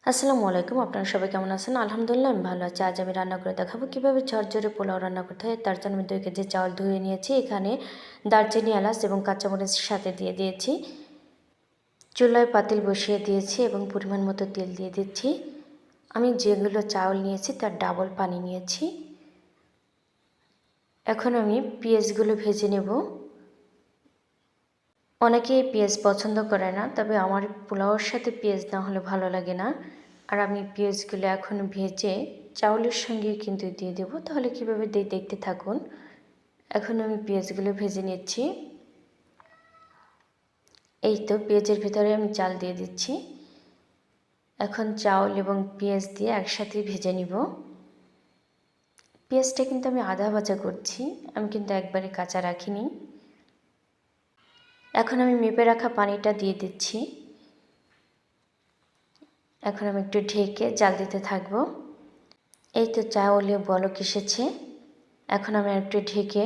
আসসালামু আলাইকুম। আপনারা সবাই কেমন আছেন? আলহামদুলিল্লাহ আমি ভালো আছি। আজ আমি রান্না করে দেখাবো কীভাবে ঝরঝরে পোলাও রান্না করতে হয়। তার জন্য আমি 2 কেজি চাউল ধুয়ে নিয়েছি। এখানে দারচিনি, এলাচ এবং কাঁচামরিচ সাথে দিয়ে দিয়েছি। চুলায় পাতিল বসিয়ে দিয়েছি এবং পরিমাণ মতো তেল দিয়ে দিচ্ছি। আমি যেগুলো চাউল নিয়েছি তার ডাবল পানি নিয়েছি। এখন আমি পেঁয়াজগুলো ভেজে নেব। অনেকেই পেঁয়াজ পছন্দ করে না, তবে আমার পোলাওর সাথে পেঁয়াজ না হলে ভালো লাগে না। আর আমি পেঁয়াজগুলো এখন ভেজে চাউলের সঙ্গে কিন্তু দিয়ে দেবো। তাহলে কীভাবে দিই দেখতে থাকুন। এখন আমি পেঁয়াজগুলো ভেজে নিচ্ছি। এই তো পেঁয়াজের ভিতরে আমি চাল দিয়ে দিচ্ছি। এখন চাউল এবং পেঁয়াজ দিয়ে একসাথে ভেজে নিব। পেঁয়াজটা কিন্তু আমি আধা ভাজা করছি, আমি কিন্তু একবারে কাঁচা রাখিনি। এখন আমি মেপে রাখা পানিটা দিয়ে দিচ্ছি। এখন আমি একটু ঢেকে জাল দিতে থাকবো। এই তো চাউলে বলক এসেছে। এখন আমি একটু ঢেকে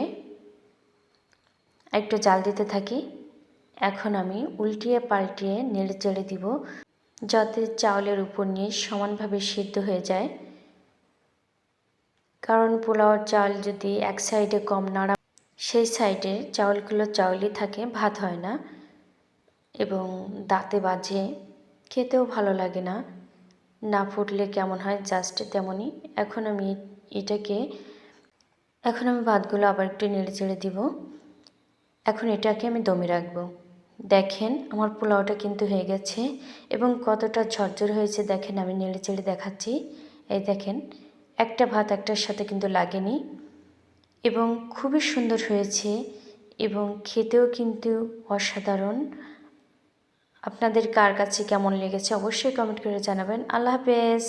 একটু জাল দিতে থাকি। এখন আমি উল্টিয়ে পাল্টিয়ে নেড়ে চেড়ে দিব, যাতে চাউলের উপর নিয়ে সমানভাবে সিদ্ধ হয়ে যায়। কারণ পোলাওর চাল যদি এক সাইডে কম নাড়া, সেই সাইডে চাউলগুলো চাউলই থাকে, ভাত হয় না এবং দাঁতে বাজে, খেতেও ভালো লাগে না। না ফুটলে কেমন হয় জাস্ট তেমনই। এখন আমি ভাতগুলো আবার একটু নেড়ে চেড়ে দিব। এখন এটাকে আমি দমে রাখবো। দেখেন আমার পোলাওটা কিন্তু হয়ে গেছে এবং কতটা ঝরঝর হয়েছে দেখেন, আমি নেড়ে চেড়ে দেখাচ্ছি। এই দেখেন, একটা ভাত একটার সাথে কিন্তু লাগেনি এবং খুবই সুন্দর হয়েছে এবং খেতেও কিন্তু অসাধারণ। আপনাদের কার কাছে কেমন লেগেছে অবশ্যই কমেন্ট করে জানাবেন। আল্লাহ হাফেজ।